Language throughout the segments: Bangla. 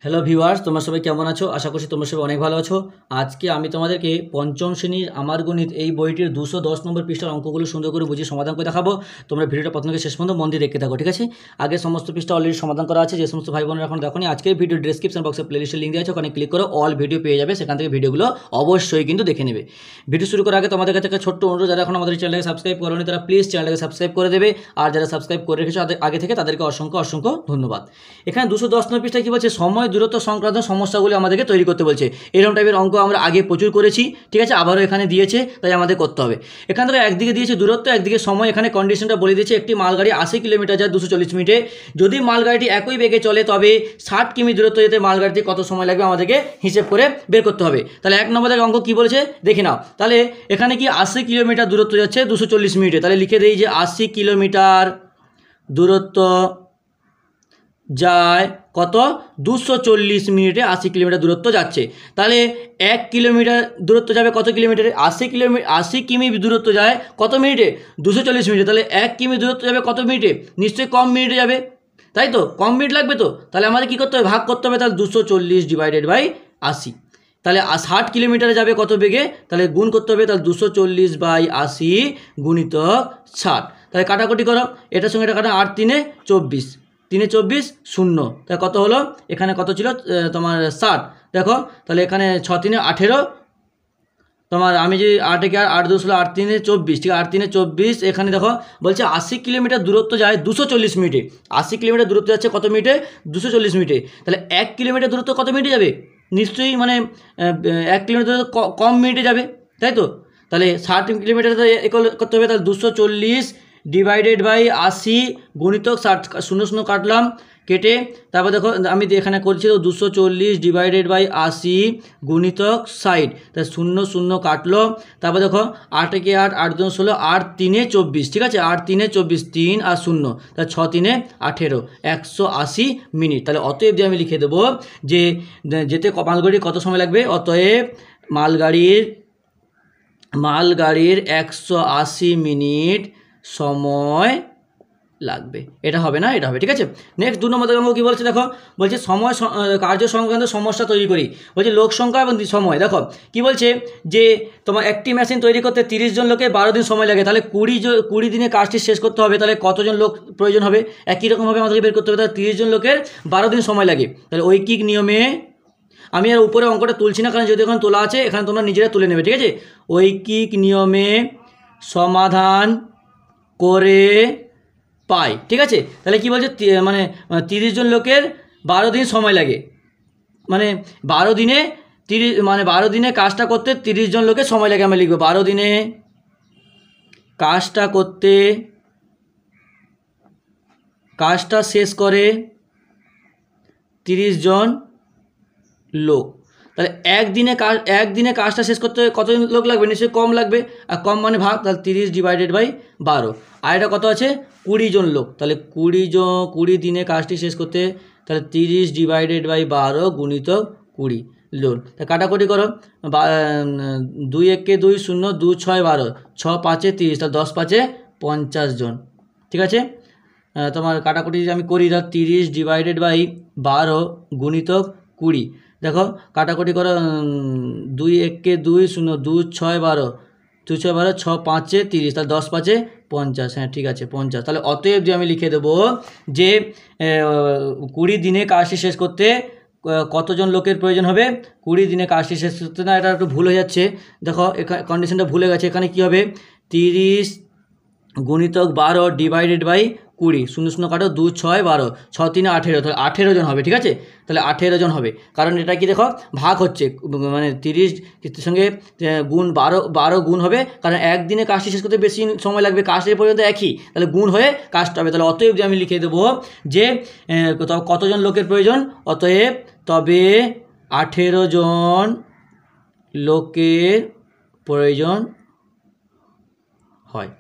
হ্যালো ভিউয়ার্স, তোমরা সবাই কেমন আছো? আশা করছি তোমরা সবাই অনেক ভালো আছো। আজকে আমি তোমাদেরকে পঞ্চম শ্রেণীর আমার গণিত এই বইটির 210 নম্বর পৃষ্ঠার অঙ্কগুলো সুন্দর করে বুঝিয়ে সমাধান করে দেখাবো। তোমরা ভিডিওটা প্রথম থেকে শেষ পর্যন্ত মন দিয়ে দেখতে থাকো, ঠিক আছে? আগে সমস্ত পৃষ্ঠা অলরেডি সমাধান করা আছে। যে সমস্ত ভাই বোনেরা এখন দেখোনি, আজকের ভিডিও ডেসক্রিপশন বক্সে প্লেলিস্টের লিঙ্ক দেওয়া আছে, ওখানে ক্লিক করে অল ভিডিও পেয়ে যাবে। সেখান থেকে ভিডিওগুলো অবশ্যই কিন্তু দেখে নেবে। ভিডিও শুরু করার আগে তোমাদের কাছে একটা ছোট্ট অনুরোধ, যারা এখন আমাদের চ্যানেলকে সাবস্ক্রাইব করোনি তারা প্লিজ চ্যানেলকে সাবস্ক্রাইব করে দেবে। আর যারা সাবস্ক্রাইব করে রেখেছো আগে থেকে তাদেরকে অসংখ্য অসংখ্য ধন্যবাদ। এখানে 210 নম্বর পৃষ্ঠায় কী বলছে? সময় দূরত্ব সংক্রান্ত সমস্যাগুলি আমাদেরকে তৈরি করতে বলছে। এরকম টাইপের অঙ্ক আমরা আগে প্রচুর করেছি, ঠিক আছে? আবারও এখানে দিয়েছে, তাই আমাদের করতে হবে। এখান থেকে একদিকে দিয়েছে দূরত্ব, একদিকে সময়। এখানে কন্ডিশনটা বলে দিয়েছে, একটি মালগাড়ি 80 কিলোমিটার যায় 240 মিনিটে। যদি মালগাড়িটি একই বেগে চলে তবে 60 কিমি দূরত্ব যেতে মালগাড়িতে কত সময় লাগবে আমাদেরকে হিসেব করে বের করতে হবে। তাহলে এক নম্বরের অঙ্ক কী বলেছে দেখে নাও। তাহলে এখানে কি 80 কিলোমিটার দূরত্ব যাচ্ছে 240 মিনিটে, তাহলে লিখে দেই যে 80 কিলোমিটার দূরত্ব যায় কত? 240 মিনিটে 80 কিলোমিটার দূরত্ব যাচ্ছে। তাহলে 1 কিলোমিটার দূরত্ব যাবে কত কিলোমিটারে? 80 কিমি দূরত্ব যায় কত মিনিটে? 240 মিনিটে। তাহলে 1 কিমি দূরত্ব যাবে কত মিনিটে? নিশ্চয়ই কম মিনিটে যাবে, তাই তো? কম মিনিট লাগবে তো। তাহলে আমাদের কী করতে হবে? ভাগ করতে হবে। তাহলে 240 ডিভাইডেড বাই 80। তাহলে 60 কিলোমিটারে যাবে কত বেগে? তাহলে গুণ করতে হবে। তাহলে 240 বাই 80 গুণিতক 60। তাহলে কাটাকুটি করো, এটার সঙ্গে এটা কাটা। 8 3 24, 3 24 0। তাহলে কত হলো? এখানে কত ছিল তোমার 60। দেখো তাহলে এখানে 6 3 18। তোমার আমি যে 8 একে 8 2 ষোলো, 8 3 24, ঠিক আছে? 8 3 24। এখানে দেখো বলছে 80 কিলোমিটার দূরত্ব যায় 240 মিনিটে। 80 কিলোমিটার দূরত্ব যাচ্ছে কত মিনিটে? 240 মিনিটে। তাহলে 1 কিলোমিটার দূরত্ব কত মিনিটে যাবে? নিশ্চয়ই 1 কিলোমিটার দূরত্ব কম মিনিটে যাবে, তাই তো? তাহলে 60 কিলোমিটার করতে হবে। তাহলে 240 ডিভাইডেড বাই 80 গুণিতক 60। 0 0 কাটলাম, কেটে তারপর দেখো আমি এখানে করছি তো 240 ডিভাইডেড বাই 80 গুণিতক 60। তাহলে 0 0 কাটলো। তারপর দেখো 8 একে 8, 8 2 16, 8 3 24, ঠিক আছে? 8 3 24, 3 আর 0, তাহলে 6 3 18, 180 মিনিট। তাহলে অতএব দিয়ে আমি লিখে দেবো যে যেতে মালগাড়ির কত সময় লাগবে। অতএব মালগাড়ির 180 মিনিট সময় লাগবে। এটা হবে না, এটা হবে, ঠিক আছে? নেক্সট 2 নম্বর অঙ্ক কী বলছে দেখো। বলছে সময় কার্য সংক্রান্ত সমস্যা তৈরি করি। বলছে লোক সংখ্যা এবং সময়। দেখো কি বলছে যে তোমার একটি মেশিন তৈরি করতে 30 জন লোকের 12 দিন সময় লাগে। তাহলে 20 দিনে কাজটি শেষ করতে হবে। তাহলে কতজন লোক প্রয়োজন হবে? একই রকমভাবে আমাদেরকে বের করতে হবে। তাহলে 30 জন লোকের 12 দিন সময় লাগে। তাহলে ঐকিক নিয়মে, আমি আর উপরে অঙ্কটা তুলছি না কারণ যেহেতু এখানে তোলা আছে, এখানে তোমরা নিজেরা তুলে নেবে, ঠিক আছে? ঐকিক নিয়মে সমাধান করে পাই, ঠিক আছে? তাহলে কি বলছে? 30 জন লোকের 12 দিন সময় লাগে। 12 দিনে 30, 12 দিনে কাজটা করতে 30 জন লোকের সময় লাগে। আমি লিখবো 12 দিনে কাজটা শেষ করে 30 জন লোক। তাহলে একদিনে কাজটা শেষ করতে কতজন লোক লাগবে? নিশ্চয়ই কম লাগবে। আর কম মানে ভাগ, তাহলে 30 ডিভাইডেড বাই 12। আর এটা কত আছে? 20 জন লোক। তাহলে 20 দিনে কাজটি শেষ করতে, তাহলে 30 ডিভাইডেড বাই 12 গুণিতক 20 জন। তা কাটাকুটি করো। 2 1 2 0, 2 6 12, 6 5 30, তাহলে 10 5 50 জন, ঠিক আছে? তোমার কাটাকুটি যদি আমি করি, তাহলে 30 ডিভাইডেড বাই 12 গুণিতক 20। দেখো কাটাকুটি করো। 2 1 2 0, 2 6 12, 2 6 12, 6 5 30, তাহলে 10 5 50। হ্যাঁ ঠিক আছে, 50। তাহলে অতএব যে আমি লিখে দেবো যে 20 দিনে কাজটি শেষ করতে কতজন লোকের প্রয়োজন হবে? 20 দিনে কাজটি শেষ করতে, না এটা একটু ভুল হয়ে যাচ্ছে। দেখো এখানে কন্ডিশনটা ভুলে গেছে। এখানে কী হবে? 30 গুণিতক 12 ডিভাইডেড বাই 20, 0 0 কাটো, 2 6 12, 6 3 18, তাহলে 18 জন হবে, ঠিক আছে? তাহলে 18 জন হবে, কারণ এটা কি দেখো ভাগ হচ্ছে, 30 সঙ্গে গুণ 12 গুণ হবে, কারণ একদিনে কাজটি শেষ করতে বেশি সময় লাগবে, কাজটি পর্যন্ত একই, তাহলে গুণ হয়ে কাজটা হবে। তাহলে অতএব যে আমি লিখে দেবো যে কতজন লোকের প্রয়োজন। অতএব তবে 18 জন লোকের প্রয়োজন হয়।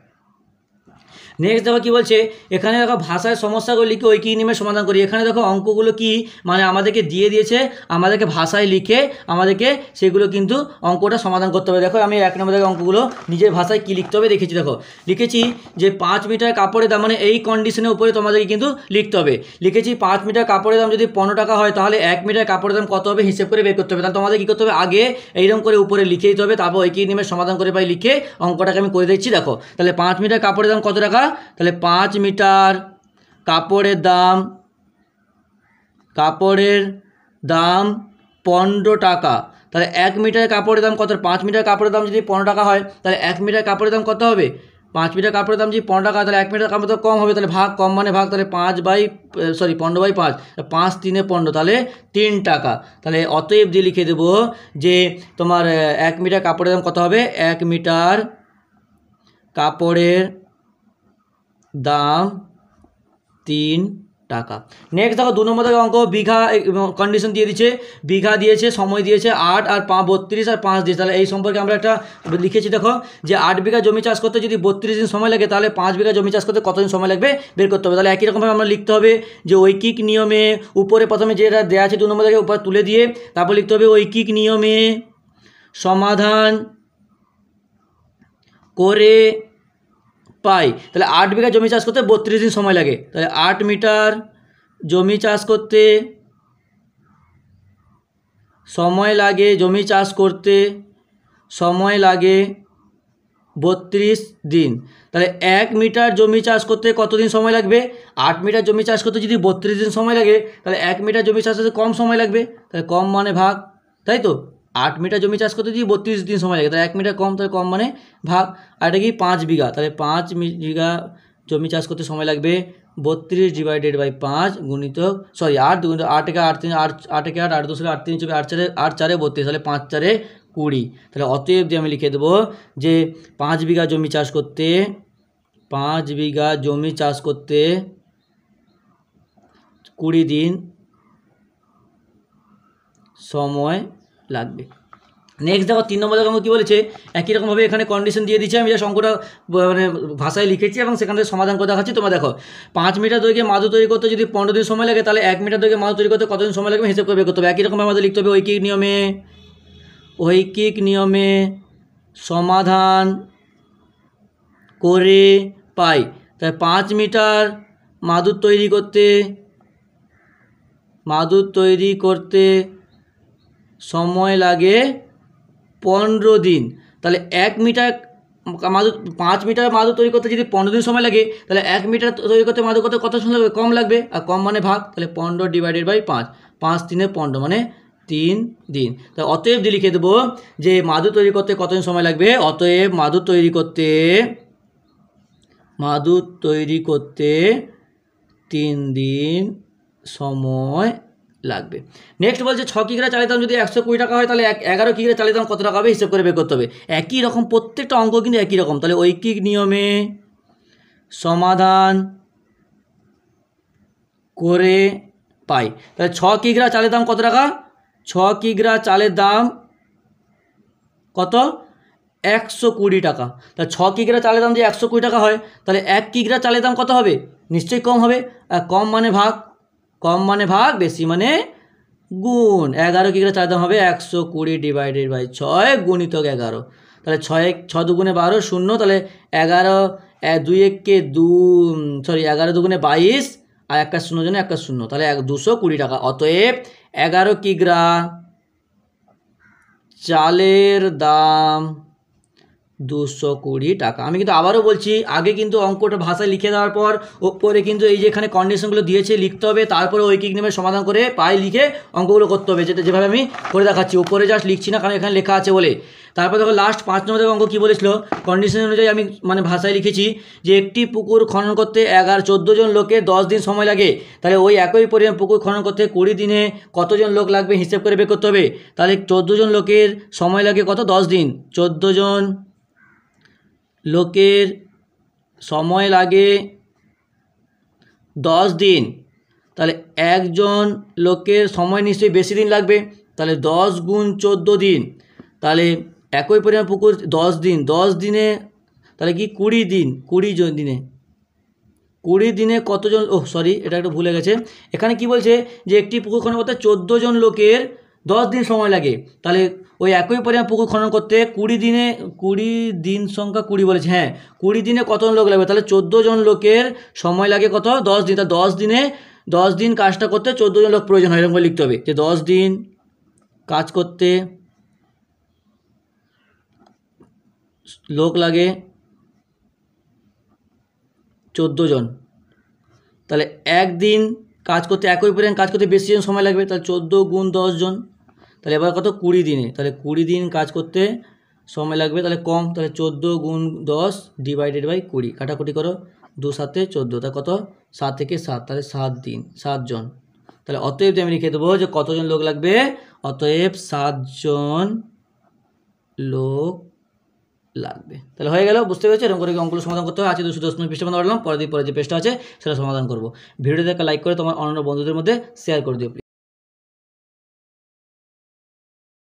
নেক্সট দেখো কী বলছে, এখানে দেখো ভাষায় সমস্যাগুলো লিখে ঐকিক নিয়মে সমাধান করি। এখানে দেখো অঙ্কগুলো কি মানে আমাদেরকে দিয়ে দিয়েছে, আমাদেরকে ভাষায় লিখে আমাদেরকে সেগুলো কিন্তু অঙ্কটা সমাধান করতে হবে। দেখো আমি 1 নম্বর থেকে অঙ্কগুলো নিজের ভাষায় কী লিখতে হবে দেখেছি। দেখো লিখেছি যে 5 মিটার কাপড়ের দাম, মানে এই কন্ডিশনের উপরে তোমাদেরকে কিন্তু লিখতে হবে। লিখেছি 5 মিটার কাপড়ের দাম যদি 15 টাকা হয়, তাহলে 1 মিটার কাপড়ের দাম কত হবে হিসেব করে বের করতে হবে। তাহলে তোমাদের কী করতে হবে, আগে এইরকম করে উপরে লিখে দিতে হবে, তারপর ঐকিক নিয়মের সমাধান করে পাই লিখে অঙ্কটাকে আমি করে দিচ্ছি। দেখো তাহলে 5 মিটার কাপড়ের দাম কত টাকা, তাহলে 5 মিটার কাপড়ের দাম 15 টাকা। তাহলে 1 মিটার কাপড়ের দাম কত, 5 মিটার কাপড়ের দাম যদি 15 টাকা হয়, তাহলে 1 মিটার কাপড়ের দাম কত হবে, 5 মিটার কাপড়ের দাম যদি 15 টাকা, তাহলে 1 মিটার কাপড়ের দাম কম হবে, তাহলে ভাগ, কম মানে ভাগ, তাহলে 15/5, 5 3 15, তাহলে 3 টাকা। তাহলে অতএব দিয়ে লিখে দেবো যে তোমার 1 মিটার কাপড়ের দাম কত হবে, 1 মিটার কাপড়ের দাম 3 টাকা। নেক্সট দেখো 2 নম্বর থেকে অঙ্ক, বিঘা কন্ডিশন দিয়ে দিচ্ছে, বিঘা দিয়েছে, সময় দিয়েছে 8 আর 32 আর 5 দিয়েছে। তাহলে এই সম্পর্কে আমরা একটা লিখেছি। দেখো যে 8 বিঘা জমি চাষ করতে যদি 32 দিন সময় লাগে, তাহলে 5 বিঘা জমি চাষ করতে কতদিন সময় লাগবে বের করতে হবে। তাহলে একই রকমভাবে আমরা লিখতে হবে যে ঐকিক নিয়মে, উপরে প্রথমে যেটা দেওয়া আছে 2 নম্বর থেকে উপরে তুলে দিয়ে তারপর লিখতে হবে ঐকিক নিয়মে সমাধান করে পাই। তাহলে 8 বিঘা জমি চাষ করতে 32 দিন সময় লাগে, তাহলে 8 মিটার জমি চাষ করতে সময় লাগে, জমি চাষ করতে সময় লাগে 32 দিন। তাহলে 1 মিটার জমি চাষ করতে কতদিন সময় লাগবে, 8 মিটার জমি চাষ করতে যদি 32 দিন সময় লাগে, তাহলে 1 মিটার জমি চাষ করতে কম সময় লাগবে, তাহলে কম মানে ভাগ, তাই তো। 8 মিটার জমি চাষ করতে যদি 32 দিন সময় লাগে, তাহলে 1 মিটার কম, তাহলে কম মানে ভাগ। আর এটা কি 5 বিঘা, তাহলে 5 বিঘা জমি চাষ করতে সময় লাগবে 32/5 গুণিতক 8 8 একে 8 3 8 একে 8 8 2 8 3 4 8 4 32, তাহলে 5 4 20। তাহলে অতএব দিয়ে আমি লিখে দেবো যে 5 বিঘা জমি চাষ করতে 20 দিন সময় লাগবে। নেক্সট দেখো 3 নম্বর দেখো কী বলেছে, একই রকমভাবে এখানে কন্ডিশন দিয়ে দিচ্ছে, আমি যা অঙ্কটা মানে ভাষায় লিখেছি এবং সেখান থেকে সমাধান করে দেখাচ্ছি। তোমরা দেখো 5 মিটার দৈর্ঘ্যে মাদুর তৈরি করতে যদি 15 দিন সময় লাগে, তাহলে 1 মিটার দৈর্ঘ্যে মাদুর তৈরি করতে কতদিন সময় লাগবে হিসেব করে বের করতে হবে। একই রকমভাবে আমাদের লিখতে হবে ঐকিক নিয়মে সমাধান করে পাই। তাহলে 5 মিটার মাদুর তৈরি করতে সময় লাগে 15 দিন। তাহলে 1 মিটার মাদুর 5 মিটার মাদুর তৈরি করতে যদি 15 দিন সময় লাগে, তাহলে 1 মিটার তৈরি করতে মাদুর করতে কত সময় লাগবে, কম লাগবে, আর কম মানে ভাগ, তাহলে 15/5, 5 3 15 মানে 3 দিন। তাহলে অতএব দিয়ে লিখে দেবো যে মাদুর তৈরি করতে কতদিন সময় লাগবে, অতএব মাদুর তৈরি করতে 3 দিন সময় লাগবে। নেক্সট বলছে 6 কিগ্রা চালের দাম যদি 120 টাকা হয়, তাহলে 11 কিগ্রা চালের দাম কত টাকা হবে হিসেব করে বের করতে হবে। একই রকম প্রত্যেকটা অঙ্ক কিন্তু একই রকম। তাহলে ঐকিক নিয়মে সমাধান করে পাই। তাহলে 6 কিগ্রা চালের দাম কত টাকা, 6 কিগ্রা চালের দাম কত, 120 টাকা। তাহলে 6 কিগ্রা চালের দাম যদি 120 টাকা হয়, তাহলে 1 কিগ্রা চালের দাম কত হবে, নিশ্চয়ই কম হবে, আর কম মানে ভাগ, বেশি মানে গুণ। 11 কিগ্রা চালের দাম হবে 120/6 গুণিতক 11। তাহলে 6 দুগুণে 12 0, তাহলে 11 2 1 2 11 দুগুণে 22 আর একটা 0 জন্য একটা 0, তাহলে 220 টাকা। অতএব 11 কিগ্রা চালের দাম 220 টাকা। আমি কিন্তু আবারও বলছি, আগে কিন্তু অঙ্কটা ভাষায় লিখে দেওয়ার পর ওপরে কিন্তু এই যে এখানে কন্ডিশনগুলো দিয়েছে লিখতে হবে, তারপরে ঐকিক নিয়মের সমাধান করে পাই লিখে অঙ্কগুলো করতে হবে, যেটা যেভাবে আমি করে দেখাচ্ছি। উপরে জাস্ট লিখছি না, কারণ এখানে লেখা আছে বলে। তারপর দেখো লাস্ট 5 নম্বর অঙ্ক কী বলেছিল, কন্ডিশন অনুযায়ী আমি মানে ভাষায় লিখেছি যে একটি পুকুর খনন করতে 14 জন লোকের 10 দিন সময় লাগে, তাহলে ওই একই পরিমাণ পুকুর খনন করতে 20 দিনে কতজন লোক লাগবে হিসেব করে বের করতে হবে। তাহলে 14 জন লোকের সময় লাগে কত, 10 দিন। 14 জন লোকের সময় লাগে 10 দিন, তাহলে একজন লোকের সময় নিশ্চয়ই বেশি দিন লাগবে, তাহলে 10 গুণ 14 দিন, তাহলে একই পরিমাণ পুকুর 10 দিন, 10 দিনে তাহলে কি 20 দিন, 20 দিনে 20 দিনে কতজন, সরি এটা একটু ভুলে গেছে, এখানে কি বলছে যে একটি পুকুর খনন করতে 14 জন লোকের 10 দিন সময় লাগে। তাহলে ওই একই পরিমাণ পুকুর খনন করতে 20 দিন সংখ্যা 20 বলেছে, হ্যাঁ 20 দিনে কতজন লোক লাগবে, তাহলে 14 জন লোকের সময় লাগে কত, 10 দিন। তা 10 দিন কাজটা করতে 14 জন লোক প্রয়োজন হয়, এরকম করে লিখতে হবে যে 10 দিন কাজ করতে লোক লাগে 14 জন। তাহলে একদিন কাজ করতে একই পরিমাণ কাজ করতে বেশি জন সময় লাগবে, তাহলে 14 গুণ 10 জন। তাহলে এবার কত, 20 দিনে, তাহলে 20 দিন কাজ করতে সময় লাগবে, তাহলে কম, তাহলে 14 গুণ 10 ডিভাইডেড বাই 20, কাটাকুটি করো, 2 7 14, তাহলে কত 7 থেকে 7, তাহলে 7 দিন 7 জন। তাহলে অতএব আমি লিখে দেবো যে কতজন লোক লাগবে, অতএব 7 জন লোক লাগবে। তাহলে হয়ে গেল, বুঝতে পেরেছি। এরকম করে অঙ্কগুলো সমাধান করতে হবে। আজকে 210 নম্বর পৃষ্ঠা বানালাম, পরে যে পেজটা আছে সেটা সমাধান করবো। ভিডিওটাকে লাইক করে তোমার অন্যান্য বন্ধুদের মধ্যে শেয়ার করে দিও।